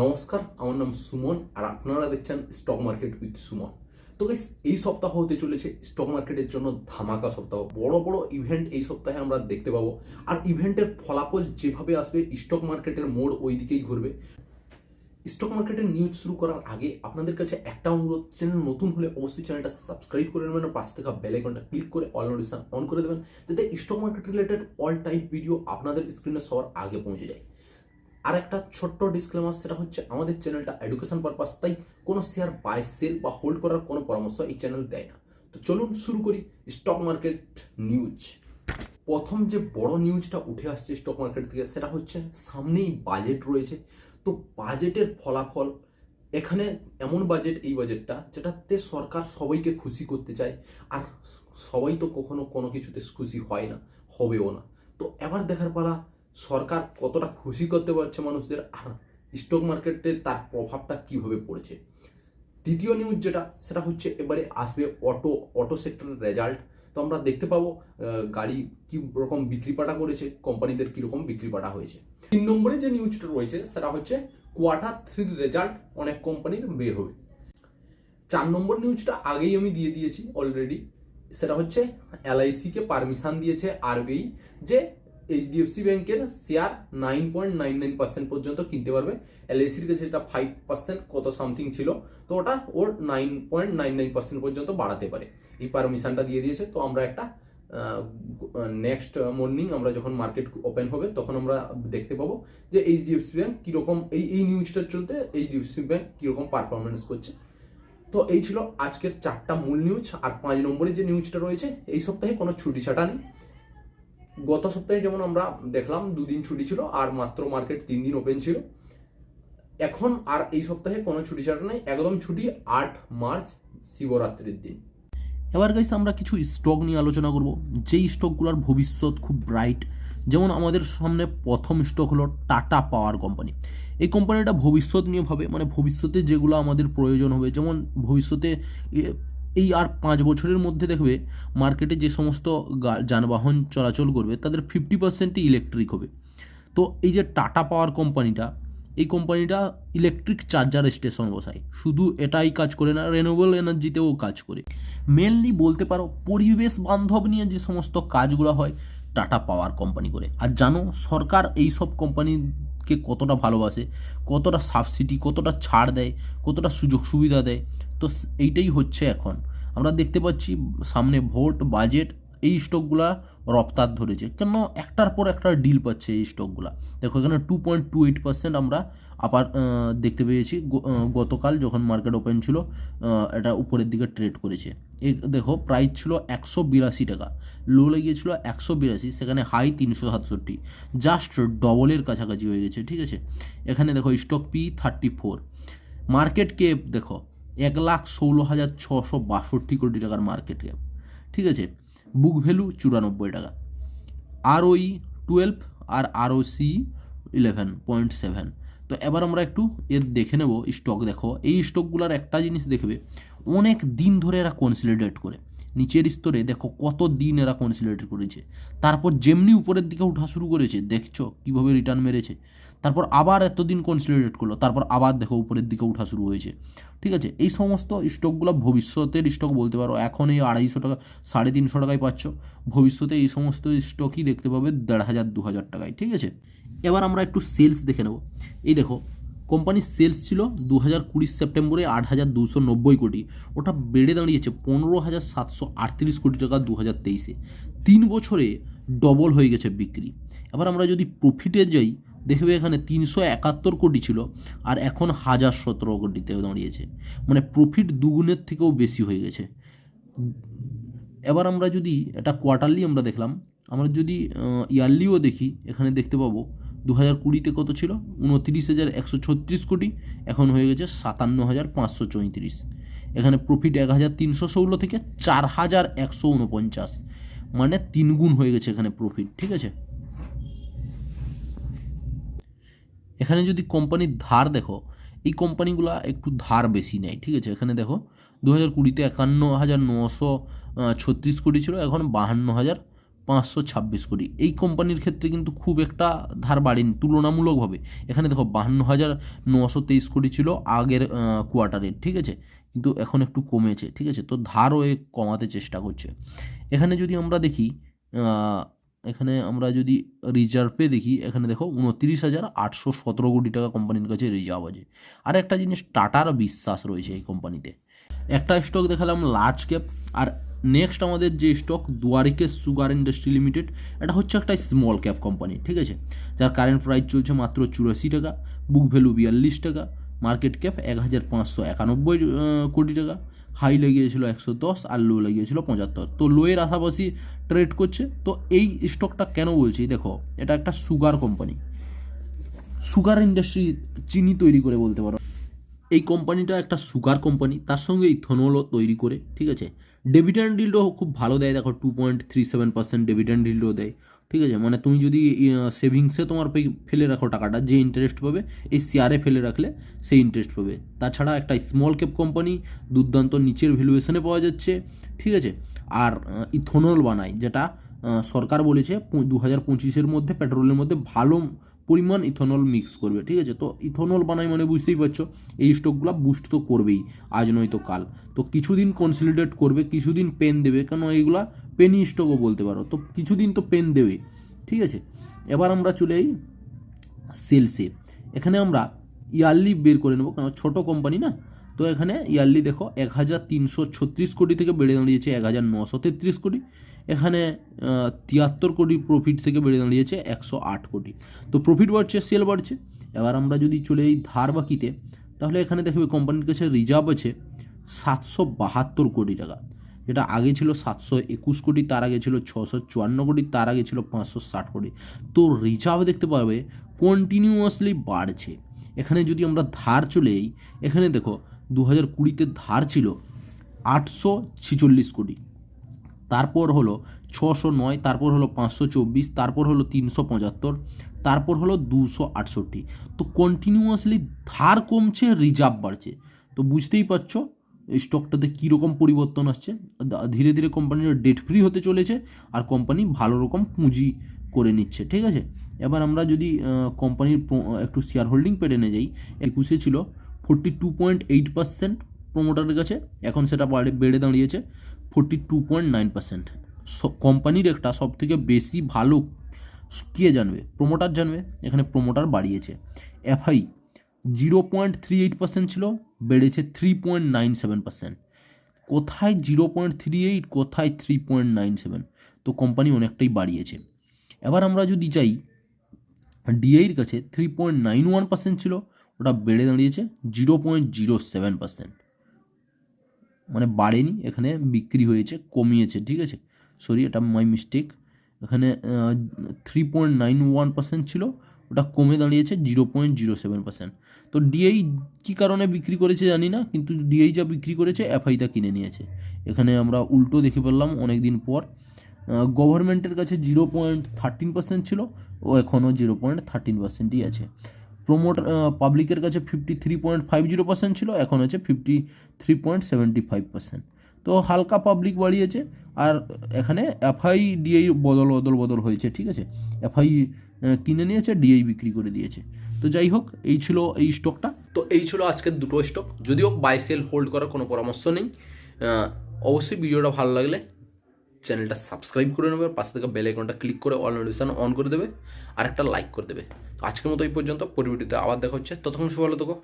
নমস্কার, আমার নাম সুমন আর আপনারা দেখছেন স্টক মার্কেট উইথ সুমন। তো গাইস, এই সপ্তাহ হতে চলেছে স্টক মার্কেটের জন্য ধামাকা সপ্তাহ। বড় বড় ইভেন্ট এই সপ্তাহে আমরা দেখতে পাবো, আর ইভেন্টের ফলাফল যেভাবে আসবে স্টক মার্কেটের মোড় ওই দিকেই ঘুরবে। স্টক মার্কেটের নিউজ শুরু করার আগে আপনাদের কাছে একটা অনুরোধ, চ্যানেল নতুন হলে অবশ্যই চ্যানেলটা সাবস্ক্রাইব করে নেবেন, পাশে থাকা বেল আইকনটা ক্লিক করে অল নোটিফিকেশন অন করে দেবেন, যাতে stock market related all type video আপনাদের স্ক্রিনে সবার আগে পৌঁছে যায়। আর একটা ছোট্ট ডিসক্লেমার, সেটা হচ্ছে আমাদের চ্যানেলটা এডুকেশন পারপাস, তাই কোনো শেয়ার বাই সেল বা হোল্ড করার কোনো পরামর্শ এই চ্যানেল দেয় না। তো চলুন শুরু করি স্টক মার্কেট নিউজ। প্রথম যে বড় নিউজটা উঠে আসছে স্টক মার্কেট থেকে, সেটা হচ্ছে সামনেই বাজেট রয়েছে। তো বাজেটের ফলাফল, এখানে এমন বাজেট, এই বাজেটটা যেটাতে সরকার সবাইকে খুশি করতে চায়, আর সবাই তো কখনো কোনো কিছুতে খুশি হয় না, হবেও না। তো এবার দেখার পালা সরকার কতটা খুশি করতে পারছে মানুষদের, আর স্টক মার্কেটে তার প্রভাবটা কিভাবে পড়েছে। দ্বিতীয় নিউজ যেটা, সেটা হচ্ছে এবারে আসবে অটো সেক্টরের রেজাল্ট। তো আমরা দেখতে পাবো গাড়ি কি রকম বিক্রি পাটা করেছে, কোম্পানিদের কিরকম বিক্রি পাটা হয়েছে। 3 নম্বরে যে নিউজটা রয়েছে সেটা হচ্ছে Q3 রেজাল্ট অনেক কোম্পানির বের হবে। 4 নম্বর নিউজটা আগেই আমি দিয়ে দিয়েছি অলরেডি, সেটা হচ্ছে LIC-কে পারমিশন দিয়েছে RBI যে HDFC ব্যাংকের শেয়ার 9.99% পর্যন্ত কিনতে পারবে। LIC-র কাছে যেটা 5% কত সামথিং ছিল, তো ওটা ওর 9.99% পর্যন্ত বাড়াতে পারে। এই পারমিশনটা দিয়ে দিয়েছে। তো আমরা একটা নেক্সট মর্নিং আমরা যখন মার্কেট ওপেন হবে তখন আমরা দেখতে পাবো যে HDFC ব্যাংক কীরকম, এই নিউজটার চলতে HDFC ব্যাংক কীরকম পারফরমেন্স করছে। তো এই ছিল আজকের 4টা মূল নিউজ। আর 5 নম্বরে যে নিউজটা রয়েছে, এই সপ্তাহে কোনো ছুটি ছাটা নেই। গত সপ্তাহে যেমন আমরা দেখলাম 2 দিন ছুটি ছিল, আর মাত্র মার্কেট 3 দিন ওপেন ছিল। এখন আর এই সপ্তাহে কোনো ছুটি ছাটা নেই, একদম ছুটি 8 মার্চ শিবরাত্রির দিন। এবার গাইস আমরা কিছু স্টক নিয়ে আলোচনা করব, যেই স্টকগুলোর ভবিষ্যৎ খুব ব্রাইট। যেমন আমাদের সামনে প্রথম স্টক হলো টাটা পাওয়ার কোম্পানি। এই কোম্পানিটা ভবিষ্যৎ নিয়ে ভাবে, মানে ভবিষ্যতে যেগুলো আমাদের প্রয়োজন হবে, যেমন ভবিষ্যতে এই আর 5 বছরের মধ্যে দেখবে মার্কেটে যে সমস্ত যানবাহন চলাচল করবে তাদের 50% ইলেকট্রিক হবে। তো এই যে টাটা পাওয়ার কোম্পানিটা, এই কোম্পানিটা ইলেকট্রিক চার্জার স্টেশন বসায়। শুধু এটাই কাজ করে না, রিনিউয়েবল এনার্জিতেও কাজ করে। মেনলি বলতে পারো পরিবেশ বান্ধব নিয়ে যে সমস্ত কাজগুলো হয় টাটা পাওয়ার কোম্পানি করে। আর জানো সরকার এই সব কোম্পানিকে কতটা ভালোবাসে, কতটা সাবসিডি, কতটা ছাড় দেয়, কতটা সুযোগ সুবিধা দেয়। তো এইটাই হচ্ছে এখন আমরা দেখতে পাচ্ছি সামনে ভোট, বাজেট, এই স্টকগুলা রফতার ধরেছে। কেন একটার পর একটা ডিল পাচ্ছে এই স্টকগুলা। দেখো এখানে 2.28% আমরা আবার দেখতে পেয়েছি। গতকাল যখন মার্কেট ওপেন ছিল এটা উপরের দিকে ট্রেড করেছে। এই দেখো প্রাইস ছিল 182 টাকা, লো লেগেছিল 182, সেখানে হাই 367, জাস্ট ডবলের কাছাকাছি হয়ে গেছে। ঠিক আছে, এখানে দেখো স্টক P34, মার্কেট ক্যাপ দেখো 1,16,662 কোটি টাকার মার্কেট ক্যাপ। ঠিক আছে, বুক ভ্যালু 94 টাকা, ROE 12 আর ROC 11.7। তো এবার আমরা একটু এর দেখে নেব স্টক। দেখো এই স্টকগুলোর একটা জিনিস দেখবে, অনেক দিন ধরে এরা কনসলিডেট করে নিচের স্তরে। দেখো কত দিন এরা কনসলিডেট করেছে, তারপর যেমনি উপরের দিকে উঠা শুরু করেছে, দেখছো কিভাবে রিটার্ন মেরেছে। তারপর আবার এতদিন কনসলিডেট করলো, তারপর আবার দেখো উপরের দিকে উঠা শুরু হয়েছে। ঠিক আছে, এই সমস্ত স্টকগুলো ভবিষ্যতের স্টক বলতে পারো। এখন এই 250 টাকা 350 টাকায় পাচ্ছ, ভবিষ্যতে এই সমস্ত স্টকই দেখতে পাবে 1500-2000 টাকায়। ঠিক আছে, এবার আমরা একটু সেলস দেখে নেব। এই দেখো কোম্পানির সেলস ছিল 2020 সেপ্টেম্বরে 8,290 কোটি, ওটা বেড়ে দাঁড়িয়েছে 15,738 কোটি টাকা 2023-এ। 3 বছরে ডবল হয়ে গেছে বিক্রি। এবার আমরা যদি প্রফিটে যাই, দেখবে এখানে 371 কোটি ছিল, আর এখন 1,017 কোটিতে দাঁড়িয়েছে, মানে প্রফিট দুগুণের থেকেও বেশি হয়ে গেছে। এবার আমরা যদি এটা কোয়ার্টারলি আমরা দেখলাম, আমরা যদি ইয়ারলিও দেখি, এখানে দেখতে পাবো 2020-তে কত ছিল 29,136 কোটি, এখন হয়ে গেছে 57,534। এখানে প্রফিট 1,316 থেকে 4,149, মানে 3 গুণ হয়ে গেছে এখানে প্রফিট। ঠিক আছে, এখানে যদি কোম্পানির ধার দেখো, এই কোম্পানিগুলো একটু ধার বেশি নেয়। ঠিক আছে, এখানে দেখো 2020-তে 51,936 কোটি ছিল, এখন 52,000 526 কোটি। এই কোম্পানির ক্ষেত্রে কিন্তু খুব একটা ধার বাড়েনি তুলনামূলকভাবে। এখানে দেখো 52,923 কোটি ছিল আগের কোয়ার্টারে, ঠিক আছে, কিন্তু এখন একটু কমেছে, ঠিক আছে। তো ধারও কমাতে চেষ্টা করছে। এখানে যদি আমরা দেখি এখানে আমরা যদি রিজার্ভে দেখি, এখানে দেখো 29,817 কোটি টাকা কোম্পানির কাছে রিজার্ভ আছে। আর একটা জিনিস, টাটার বিশ্বাস রয়েছে এই কোম্পানিতে। একটা স্টক দেখালাম লার্জ ক্যাপ, আর নেক্সট আমাদের যে স্টক দুয়ারিকেশ সুগার ইন্ডাস্ট্রি লিমিটেড, এটা হচ্ছে একটা স্মল ক্যাপ কোম্পানি, ঠিক আছে, যার কারেন্ট প্রাইস চলছে মাত্র 84 টাকা, বুক ভ্যালু 42 টাকা, মার্কেট ক্যাপ 1,591 কোটি টাকা, হাই লেগিয়েছিল 110 আর লো লেগিয়েছিল 75। তো লোয়ের আশাপাশি ট্রেড করছে। তো এই স্টকটা কেন বলছি, দেখো এটা একটা সুগার কোম্পানি, সুগার ইন্ডাস্ট্রি, চিনি তৈরি করে বলতে পারো। এই কোম্পানিটা একটা সুগার কোম্পানি, তার সঙ্গে ইথনলও তৈরি করে, ঠিক আছে। ডিভিডেন্ড ইল্ডও খুব ভালো দেয়, দেখো 2.37% ডিভিডেন্ড ইল্ডও দেয়, ঠিক আছে। মানে তুমি যদি সেভিংসে তোমার ফেলে রাখো টাকাটা, যে ইন্টারেস্ট পাবে এই শেয়ারে ফেলে রাখলে সেই ইন্টারেস্ট পাবে। তাছাড়া একটা স্মল ক্যাপ কোম্পানি, দুর্দান্ত নিচের ভ্যালুয়েশনে পাওয়া যাচ্ছে, ঠিক আছে। আর ইথনল বানায়, যেটা সরকার বলেছে 2025-এর মধ্যে পেট্রোলের মধ্যে ভালো পরিমাণ ইথনল মিক্স করবে, ঠিক আছে। তো ইথনল বানাই মানে বুঝতেই পারছো এই স্টকগুলো বুস্ট তো করবেই, আজ নয়তো কাল। তো কিছুদিন কনসলিডেট করবে, কিছুদিন পেন দেবে, কেন এইগুলা পেনি স্টকও বলতে পারো, তো কিছুদিন তো পেন দেবে, ঠিক আছে। এবার আমরা চলে যাই সেলসে। এখানে আমরা ইয়ারলি বের করে নেবো, কারণ ছোটো কোম্পানি না। তো এখানে ইয়ারলি দেখো 1,336 কোটি থেকে বেড়ে দাঁড়িয়েছে 1,933 কোটি। এখানে 73 কোটি প্রফিট থেকে বেড়ে দাঁড়িয়েছে 108 কোটি। তো প্রফিট বাড়ছে, সেল বাড়ছে। এবার আমরা যদি চলে যাই ধার বাকিতে, তাহলে এখানে দেখবে কোম্পানির কাছে রিজার্ভ আছে 772 কোটি টাকা, যেটা আগে ছিল 721 কোটি, তার আগে ছিল 654 কোটি, তার আগে ছিল 560 কোটি। তো রিজার্ভ দেখতে পাবে কন্টিনিউয়াসলি বাড়ছে। এখানে যদি আমরা ধার চলে যাই, এখানে দেখো 2020-তে ধার ছিল 846 কোটি, তারপর হলো 609, তারপর হলো 524, তারপর হলো 375, তারপর হলো 268। তো কন্টিনিউয়াসলি ধার কমছে, রিজার্ভ বাড়ছে। তো বুঝতেই পারছো এই স্টকটাতে কীরকম পরিবর্তন আসছে। ধীরে ধীরে কোম্পানির ডেট ফ্রি হতে চলেছে, আর কোম্পানি ভালো রকম পুঁজি করে নিচ্ছে, ঠিক আছে। এবার আমরা যদি কোম্পানির একটু শেয়ার হোল্ডিং পেটে যাই, 21-এ ছিল 42.8% প্রমোটারের কাছে, এখন সেটা বেড়ে দাঁড়িয়েছে 42.9%। কোম্পানির একটা সবথেকে বেশি ভালো কে জানবে, প্রমোটার জানবে, এখানে প্রমোটার বাড়িয়েছে। এফআই 0.38% ছিল, বেড়েছে 3.97%। কোথায় 0.38, কোথায় 3.97, তো কোম্পানি অনেকটাই বাড়িয়েছে। এবার আমরা যদি যাই ডিআইয়ের কাছে 3.91% ছিল, ওটা বেড়ে দাঁড়িয়েছে 0.07%। মানে বাড়েনি, এখানে বিক্রি হয়েছে, কমিয়েছে, ঠিক আছে। সরি, এটা মাই মিস্টেক। এখানে 3.91% ছিল, ওটা কমে দাঁড়িয়েছে 0.07%। তো ডিআই কী কারণে বিক্রি করেছে জানি না, কিন্তু ডিআই যা বিক্রি করেছে এফআই তা কিনে নিয়েছে। এখানে আমরা উল্টো দেখে পেলাম অনেক দিন পর। গভর্নমেন্টের কাছে 0.13% ছিল, ও এখনও 0.13%ই আছে। প্রমোটার পাবলিকের কাছে 53.50% ছিল, এখন আছে 53.75%। তো হালকা পাবলিক বাড়িয়েছে, আর এখানে এফআই ডিআই বদল হয়েছে, ঠিক আছে। এফআই কিনে নিয়েছে, ডিআই বিক্রি করে দিয়েছে। তো যাই হোক, এই ছিল এই স্টকটা। তো এই ছিল আজকের দুটো স্টক। যদিও বাই সেল হোল্ড করার কোনো পরামর্শ নেই। অবশ্যই ভিডিওটা ভালো লাগলে চ্যানেলটা সাবস্ক্রাইব করে নেবে, পাশে থেকে বেল আইকনটা ক্লিক করে অল নোটিফিকেশন অন করে দেবে, আর একটা লাইক করে দেবে। আজকের মতো এই পর্যন্ত, পরবর্তীতে আবার দেখা হচ্ছে। ততক্ষণ সবাই ভালো থেকো।